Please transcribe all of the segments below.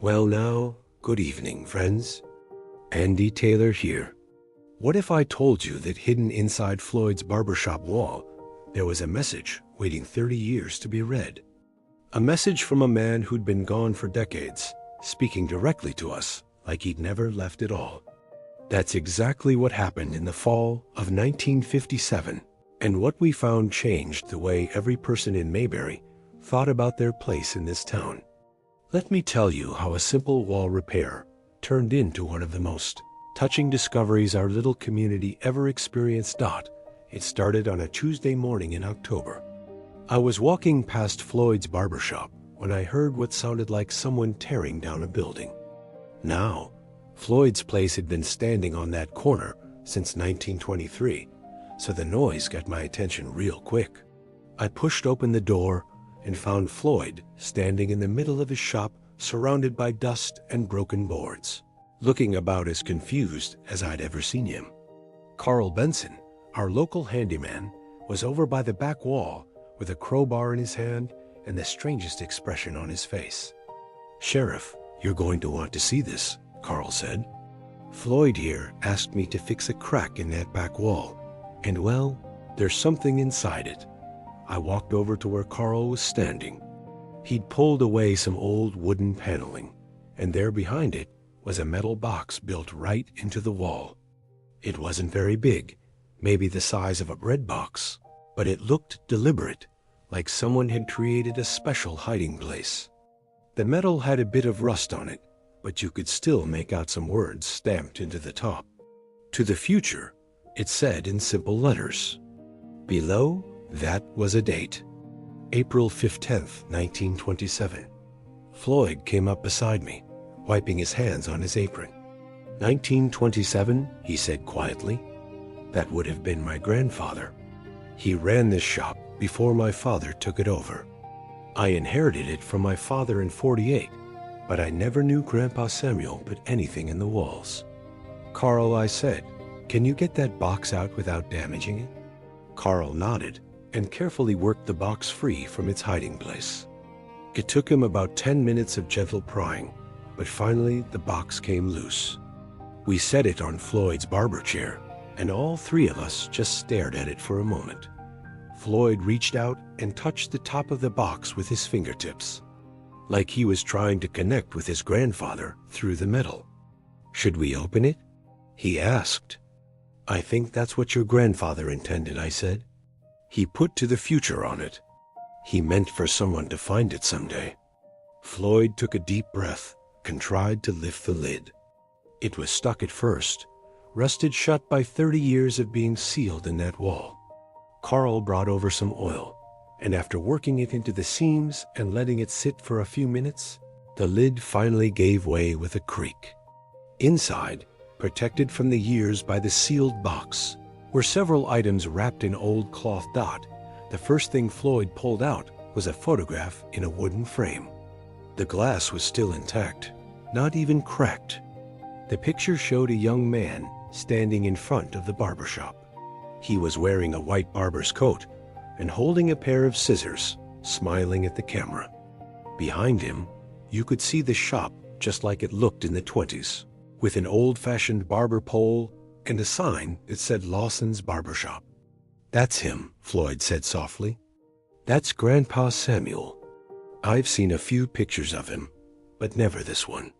Well now, good evening, friends. Andy Taylor here. What if I told you that hidden inside Floyd's barbershop wall, there was a message waiting 30 years to be read? A message from a man who'd been gone for decades, speaking directly to us like he'd never left at all. That's exactly what happened in the fall of 1957, and what we found changed the way every person in Mayberry thought about their place in this town. Let me tell you how a simple wall repair turned into one of the most touching discoveries our little community ever experienced. It started on a Tuesday morning in October. I was walking past Floyd's barbershop when I heard what sounded like someone tearing down a building. Now, Floyd's place had been standing on that corner since 1923, so the noise got my attention real quick. I pushed open the door and found Floyd standing in the middle of his shop, surrounded by dust and broken boards, looking about as confused as I'd ever seen him. Carl Benson, our local handyman, was over by the back wall with a crowbar in his hand and the strangest expression on his face. "Sheriff, you're going to want to see this," Carl said. "Floyd here asked me to fix a crack in that back wall, and well, there's something inside it." I walked over to where Carl was standing. He'd pulled away some old wooden paneling, and there behind it was a metal box built right into the wall. It wasn't very big, maybe the size of a bread box, but it looked deliberate, like someone had created a special hiding place. The metal had a bit of rust on it, but you could still make out some words stamped into the top. "To the future," it said in simple letters. Below, that was a date. April 15th, 1927. Floyd came up beside me, wiping his hands on his apron. 1927, he said quietly. "That would have been my grandfather. He ran this shop before my father took it over. I inherited it from my father in '48, but I never knew Grandpa Samuel put anything in the walls." "Carl," I said, "can you get that box out without damaging it?" Carl nodded and carefully worked the box free from its hiding place. It took him about 10 minutes of gentle prying, but finally the box came loose. We set it on Floyd's barber chair, and all three of us just stared at it for a moment. Floyd reached out and touched the top of the box with his fingertips, like he was trying to connect with his grandfather through the metal. "Should we open it?" he asked. "I think that's what your grandfather intended," I said. "He put 'to the future' on it. He meant for someone to find it someday." Floyd took a deep breath and tried to lift the lid. It was stuck at first, rusted shut by 30 years of being sealed in that wall. Carl brought over some oil, and after working it into the seams and letting it sit for a few minutes, the lid finally gave way with a creak. Inside, protected from the years by the sealed box, were several items wrapped in old cloth. The first thing Floyd pulled out was a photograph in a wooden frame. The glass was still intact, not even cracked. The picture showed a young man standing in front of the barbershop. He was wearing a white barber's coat and holding a pair of scissors, smiling at the camera. Behind him, you could see the shop just like it looked in the '20s, with an old-fashioned barber pole and a sign that said Lawson's Barbershop. "That's him," Floyd said softly. "That's Grandpa Samuel. I've seen a few pictures of him, but never this one.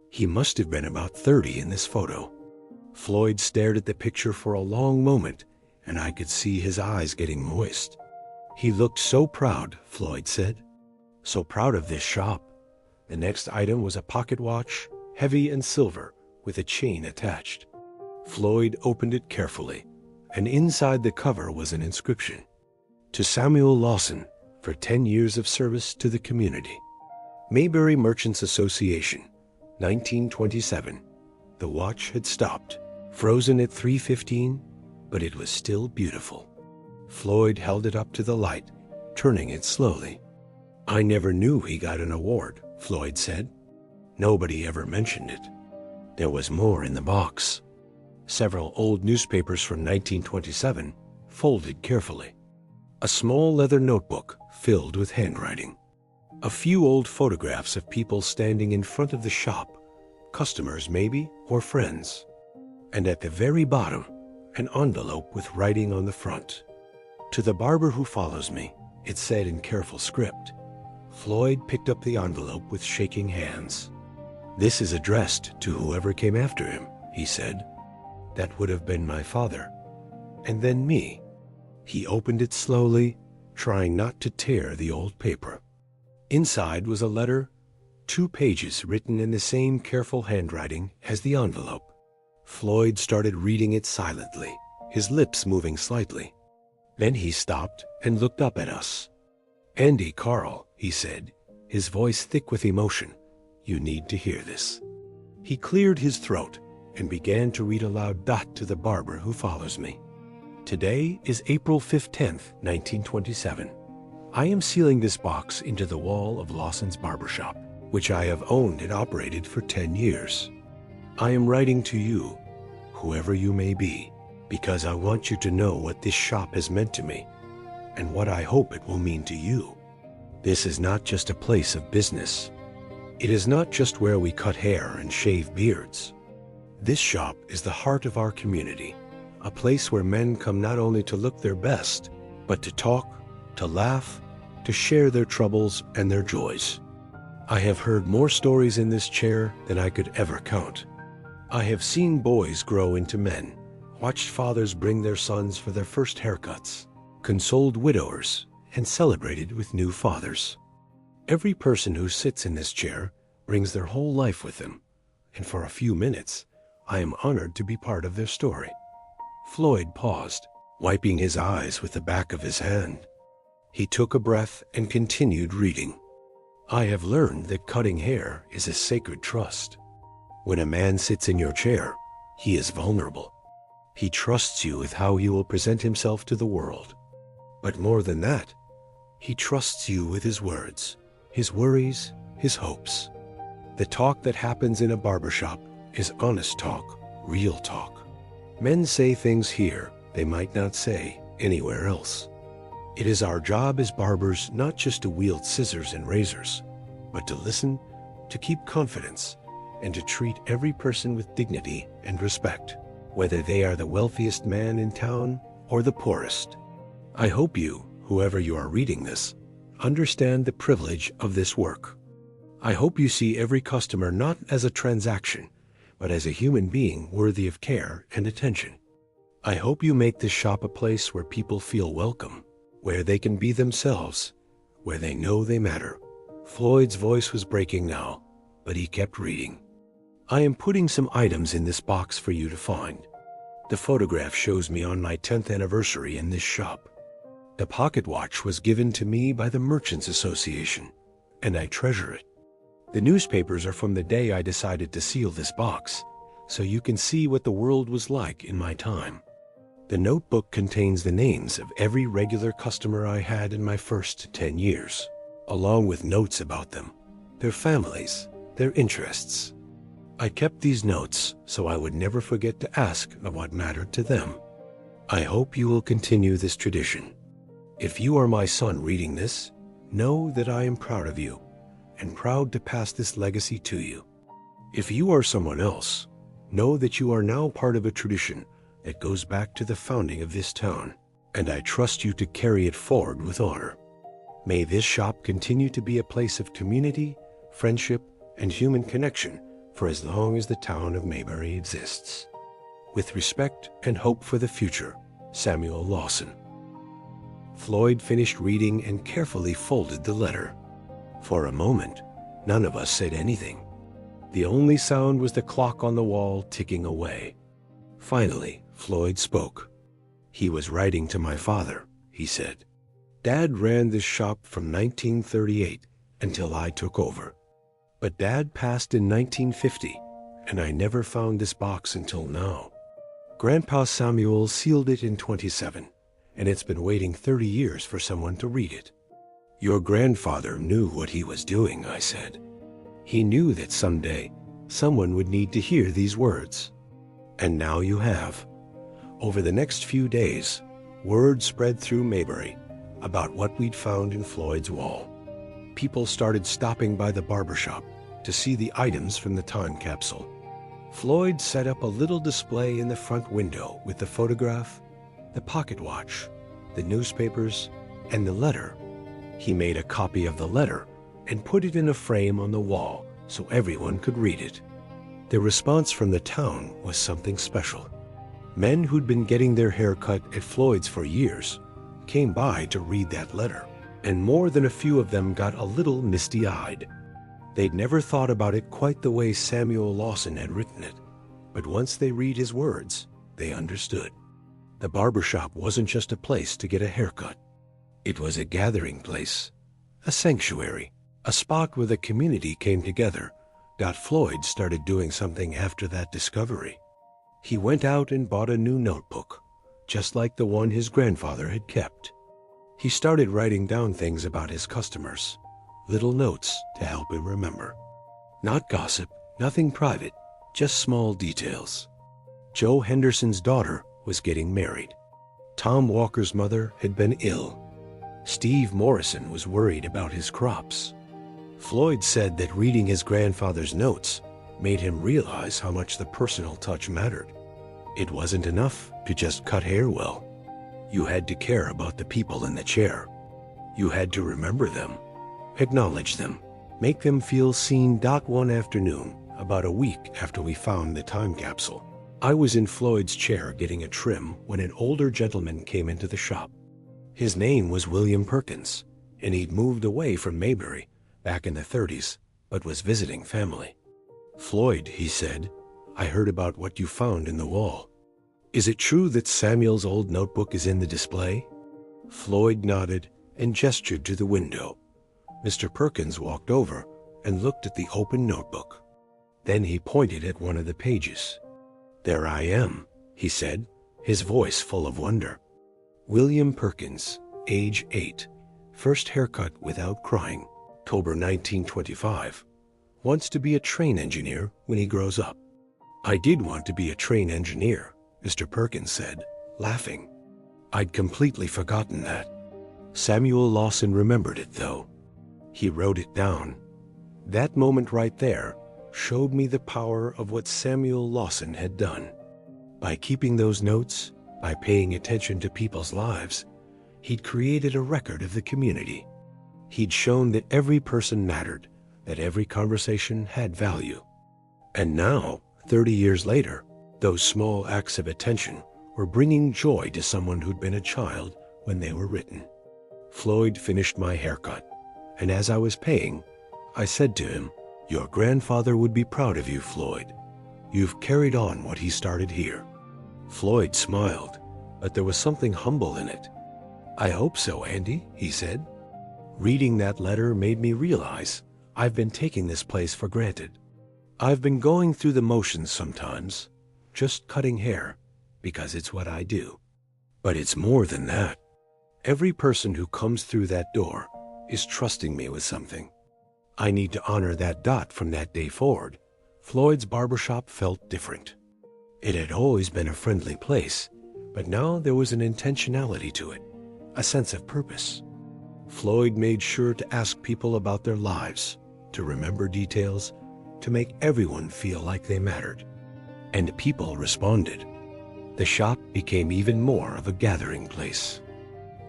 He must have been about 30 in this photo." Floyd stared at the picture for a long moment, and I could see his eyes getting moist. "He looked so proud," Floyd said. "So proud of this shop." The next item was a pocket watch, heavy and silver, with a chain attached. Floyd opened it carefully, and inside the cover was an inscription. "To Samuel Lawson, for 10 years of service to the community. Mayberry Merchants Association, 1927. The watch had stopped, frozen at 3:15, but it was still beautiful. Floyd held it up to the light, turning it slowly. "I never knew he got an award," Floyd said. "Nobody ever mentioned it." There was more in the box. Several old newspapers from 1927, folded carefully. A small leather notebook filled with handwriting. A few old photographs of people standing in front of the shop, customers maybe, or friends. And at the very bottom, an envelope with writing on the front. To the barber who follows me, it said in careful script. Floyd picked up the envelope with shaking hands. This is addressed to whoever came after him, he said. That would have been my father. And then me. He opened it slowly, trying not to tear the old paper. Inside was a letter, 2 pages written in the same careful handwriting as the envelope. Floyd started reading it silently, his lips moving slightly. Then he stopped and looked up at us. "Andy, Carl," he said, his voice thick with emotion, "you need to hear this." He cleared his throat and began to read aloud to the barber who follows me. Today is April 15th, 1927. I am sealing this box into the wall of Lawson's Barbershop, which I have owned and operated for 10 years. I am writing to you, whoever you may be, because I want you to know what this shop has meant to me and what I hope it will mean to you. This is not just a place of business. It is not just where we cut hair and shave beards. This shop is the heart of our community, a place where men come not only to look their best, but to talk, to laugh, to share their troubles and their joys. I have heard more stories in this chair than I could ever count. I have seen boys grow into men, watched fathers bring their sons for their first haircuts, consoled widowers, and celebrated with new fathers. Every person who sits in this chair brings their whole life with them, and for a few minutes, I am honored to be part of their story. Floyd paused, wiping his eyes with the back of his hand. He took a breath and continued reading. I have learned that cutting hair is a sacred trust. When a man sits in your chair, he is vulnerable. He trusts you with how he will present himself to the world. But more than that, he trusts you with his words, his worries, his hopes. The talk that happens in a barbershop is honest talk, real talk. Men say things here they might not say anywhere else. It is our job as barbers not just to wield scissors and razors, but to listen, to keep confidence, and to treat every person with dignity and respect, whether they are the wealthiest man in town or the poorest. I hope you, whoever you are reading this, understand the privilege of this work. I hope you see every customer not as a transaction, but as a human being worthy of care and attention. I hope you make this shop a place where people feel welcome, where they can be themselves, where they know they matter. Floyd's voice was breaking now, but he kept reading. I am putting some items in this box for you to find. The photograph shows me on my 10th anniversary in this shop. The pocket watch was given to me by the Merchants Association, and I treasure it. The newspapers are from the day I decided to seal this box, so you can see what the world was like in my time. The notebook contains the names of every regular customer I had in my first 10 years, along with notes about them, their families, their interests. I kept these notes so I would never forget to ask of what mattered to them. I hope you will continue this tradition. If you are my son reading this, know that I am proud of you and proud to pass this legacy to you. If you are someone else, know that you are now part of a tradition that goes back to the founding of this town, and I trust you to carry it forward with honor. May this shop continue to be a place of community, friendship, and human connection for as long as the town of Mayberry exists. With respect and hope for the future, Samuel Lawson. Floyd finished reading and carefully folded the letter. For a moment, none of us said anything. The only sound was the clock on the wall ticking away. Finally, Floyd spoke. He was writing to my father, he said. Dad ran this shop from 1938 until I took over. But Dad passed in 1950, and I never found this box until now. Grandpa Samuel sealed it in 27, and it's been waiting 30 years for someone to read it. Your grandfather knew what he was doing, I said. He knew that someday someone would need to hear these words. And now you have. Over the next few days, word spread through Mayberry about what we'd found in Floyd's wall. people started stopping by the barbershop to see the items from the time capsule. Floyd set up a little display in the front window with the photograph, the pocket watch, the newspapers, and the letter. He made a copy of the letter and put it in a frame on the wall so everyone could read it. The response from the town was something special. Men who'd been getting their hair cut at Floyd's for years came by to read that letter, and more than a few of them got a little misty-eyed. They'd never thought about it quite the way Samuel Lawson had written it, but once they read his words, they understood. The barbershop wasn't just a place to get a haircut. It was a gathering place, a sanctuary, a spot where the community came together. Floyd started doing something after that discovery. He went out and bought a new notebook, just like the one his grandfather had kept. He started writing down things about his customers, little notes to help him remember. Not gossip, nothing private, just small details. Joe Henderson's daughter was getting married. Tom Walker's mother had been ill. Steve Morrison was worried about his crops. Floyd said that reading his grandfather's notes made him realize how much the personal touch mattered. It wasn't enough to just cut hair well. You had to care about the people in the chair. You had to remember them, acknowledge them, make them feel seen. One afternoon, about a week after we found the time capsule, I was in Floyd's chair getting a trim when an older gentleman came into the shop. His name was William Perkins, and he'd moved away from Mayberry back in the 30s, but was visiting family. "Floyd," he said, "I heard about what you found in the wall. Is it true that Samuel's old notebook is in the display?" Floyd nodded and gestured to the window. Mr. Perkins walked over and looked at the open notebook. Then he pointed at one of the pages. "There I am," he said, his voice full of wonder. William Perkins, age 8, first haircut without crying, October 1925. Wants to be a train engineer when he grows up. "I did want to be a train engineer," Mr. Perkins said, laughing. "I'd completely forgotten that." Samuel Lawson remembered it, though. He wrote it down. That moment right there showed me the power of what Samuel Lawson had done. By keeping those notes, by paying attention to people's lives, he'd created a record of the community. He'd shown that every person mattered, that every conversation had value. And now, 30 years later, those small acts of attention were bringing joy to someone who'd been a child when they were written. Floyd finished my haircut, and as I was paying, I said to him, "Your grandfather would be proud of you, Floyd. You've carried on what he started here." Floyd smiled, but there was something humble in it. "I hope so, Andy," he said. Reading that letter made me realize I've been taking this place for granted. I've been going through the motions sometimes, just cutting hair, because it's what I do. But it's more than that. Every person who comes through that door is trusting me with something. I need to honor that dot from that day forward. Floyd's barbershop felt different. It had always been a friendly place, but now there was an intentionality to it, a sense of purpose. Floyd made sure to ask people about their lives, to remember details, to make everyone feel like they mattered. And people responded. The shop became even more of a gathering place.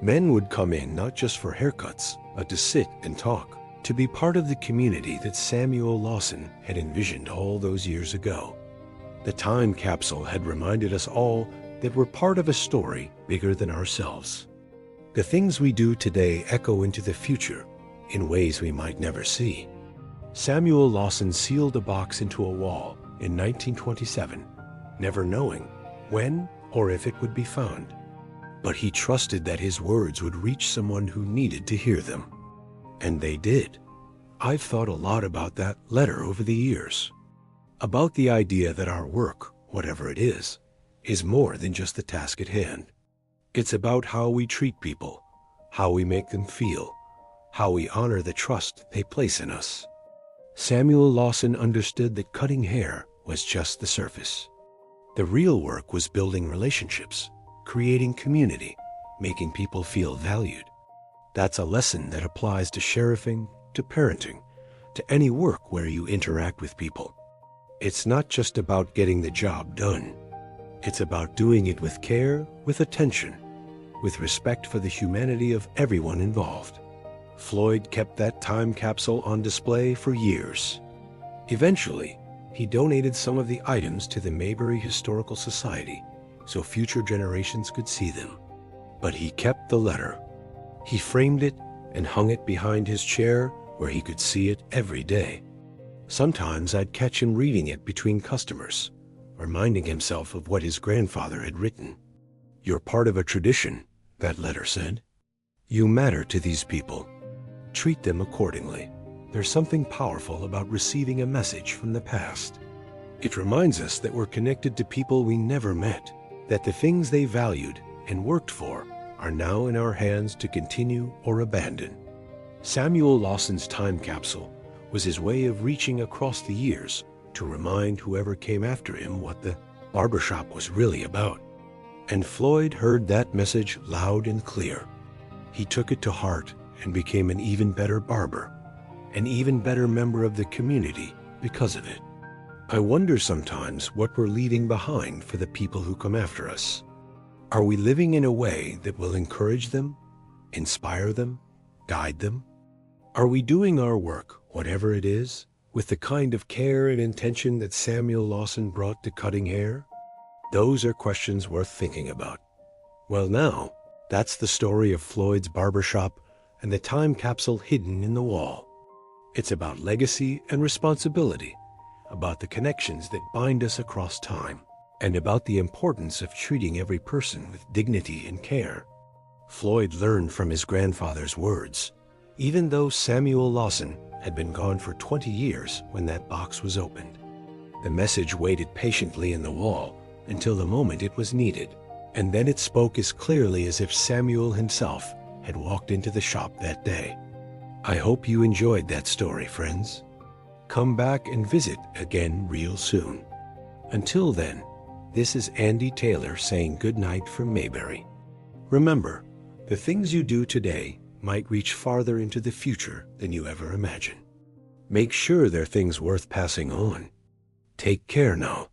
Men would come in not just for haircuts, but to sit and talk, to be part of the community that Samuel Lawson had envisioned all those years ago. The time capsule had reminded us all that we're part of a story bigger than ourselves. The things we do today echo into the future in ways we might never see. Samuel Lawson sealed a box into a wall in 1927, never knowing when or if it would be found. But he trusted that his words would reach someone who needed to hear them. And they did. I've thought a lot about that letter over the years. About the idea that our work, whatever it is more than just the task at hand. It's about how we treat people, how we make them feel, how we honor the trust they place in us. Samuel Lawson understood that cutting hair was just the surface. The real work was building relationships, creating community, making people feel valued. That's a lesson that applies to sheriffing to parenting, to any work where you interact with people. It's not just about getting the job done. It's about doing it with care, with attention, with respect for the humanity of everyone involved. Floyd kept that time capsule on display for years. Eventually, he donated some of the items to the Mayberry Historical Society so future generations could see them. But he kept the letter. He framed it and hung it behind his chair where he could see it every day. Sometimes I'd catch him reading it between customers, reminding himself of what his grandfather had written. "You're part of a tradition," that letter said. "You matter to these people. Treat them accordingly." There's something powerful about receiving a message from the past. It reminds us that we're connected to people we never met, that the things they valued and worked for are now in our hands to continue or abandon. Samuel Lawson's time capsule was his way of reaching across the years to remind whoever came after him what the barbershop was really about. And Floyd heard that message loud and clear. He took it to heart and became an even better barber, an even better member of the community because of it. I wonder sometimes what we're leaving behind for the people who come after us. Are we living in a way that will encourage them, inspire them, guide them? Are we doing our work, whatever it is, with the kind of care and intention that Samuel Lawson brought to cutting hair? Those are questions worth thinking about. Well now, that's the story of Floyd's barbershop and the time capsule hidden in the wall. It's about legacy and responsibility, about the connections that bind us across time, and about the importance of treating every person with dignity and care. Floyd learned from his grandfather's words, even though Samuel Lawson had been gone for 20 years when that box was opened. The message waited patiently in the wall until the moment it was needed, and then it spoke as clearly as if Samuel himself had walked into the shop that day. I hope you enjoyed that story, friends. Come back and visit again real soon. Until then, this is Andy Taylor saying goodnight from Mayberry. Remember, the things you do today might reach farther into the future than you ever imagined. Make sure they're things worth passing on. Take care now.